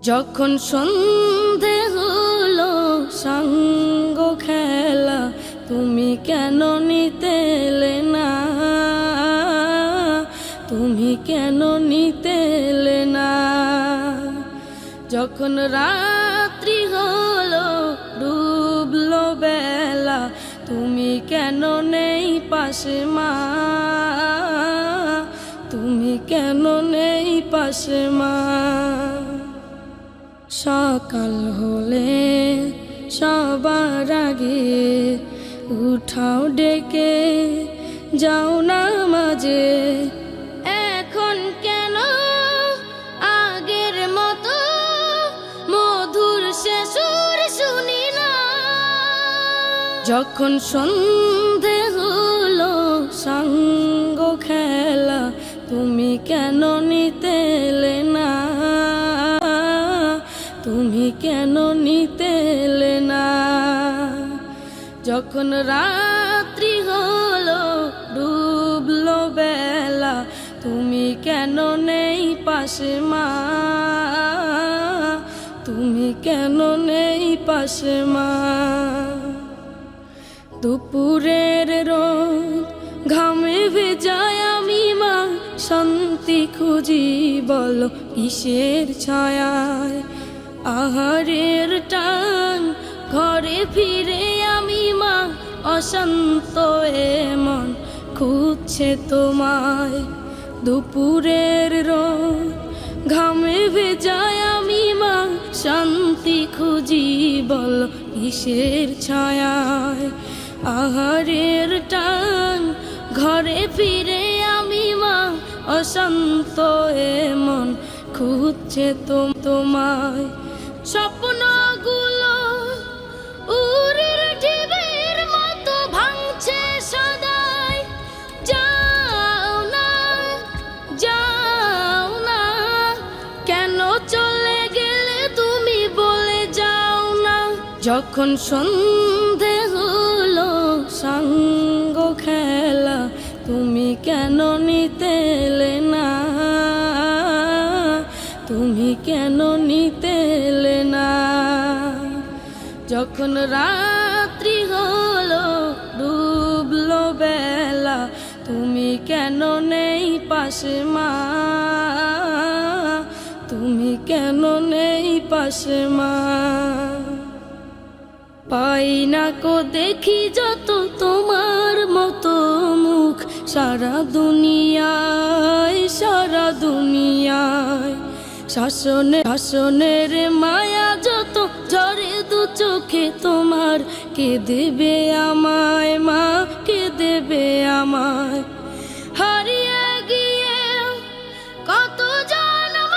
যখন সন্ধে হলো সঙ্গ খেলা, তুমি কেন নিতে এলে না? তুমি কেন নিতে এলে না? যখন রাত্রি হলো ডুবলো বেলা, তুমি কেন নেই পাশে মা? তুমি কেন নেই পাশে মা? সকাল হলে সবার আগে উঠাও ডেকে যাও নামাজে। এখন কেন আগের মতো মধুর সে সুর শুনি না? যখন সন্ধে হলো সঙ্গ খেলা, তুমি কেন নিতে এলে না? তুমি কেন নিতে এলে না? যখন রাত্রি হলো ডুবলো বেলা, তুমি কেন নেই পাশে মা? তুমি কেন নেই পাশে মা? দুপুরের রোদ ঘামে ভেজায় আমি মা, শান্তি খুঁজি বলো কিসের ছায়ায়? আহারের টান ঘরে ফিরে আমি মা, অশান্ত মন খুঁজছে তোমায়। দুপুরের রোদ ঘামে ভেজায় আমি মা, শান্তি খুঁজি বলো কিসের ছায়ায়? আহারের টান ঘরে ফিরে আমি মা, অশান্ত মন খুঁজছে তোমায়। স্বপ্নগুলো উড়ের ঢেউয়ের মতো ভাঙছে সদাই। যাও না, যাও না, কেন চলে গেলে তুমি বলে যাও না? যখন সন্ধে হলো সঙ্গ খেলা, তুমি কেন নিতে এলে না? তুমি কেন নিতে এলে না? যখন রাত্রি হলো ডুবলো বেলা, তুমি কেন নেই পাশে মা? তুমি কেন নেই পাশে মা? পাই না কো দেখি যত তোমার মতো মুখ, সারা দুনিয়ায় সারা দুনিয়ায়। শাসনের মায়া যত ঝরে দু চোখে তোমার, কে দেবে আমায় মা? কে দেবে আমায়? হারিয়ে গিয়ে কত জন্ম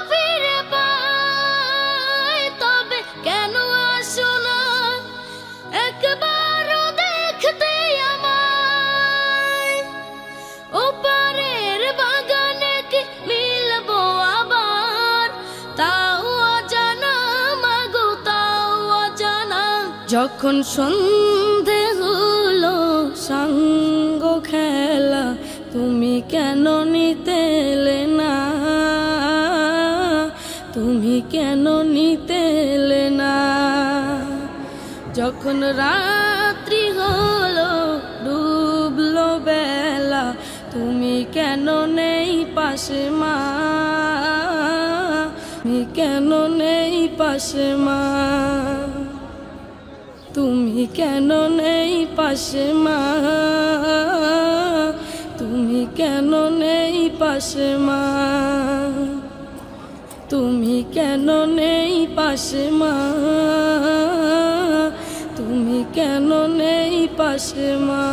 ফিরে পায়, তবে কেন আসো না একবারও দেখতে আমায়? ওপারের বাগানে কি মিলবো আবার? তাও অজানা মাগো, তাও অজানা। যখন সন্ধে হলো সঙ্গ খেলা, তুমি কেন নিতে এলে না? তুমি কেন নিতে এলে না? যখন রাত্রি হলো ডুবলো বেলা, তুমি কেন নেই পাশে মা? তুমি কেন নেই পাশে মা? তুমি কেন নেই পাশে মা? তুমি কেন নেই পাশে মা? তুমি কেন নেই পাশে মা? তুমি কেন নেই পাশে মা?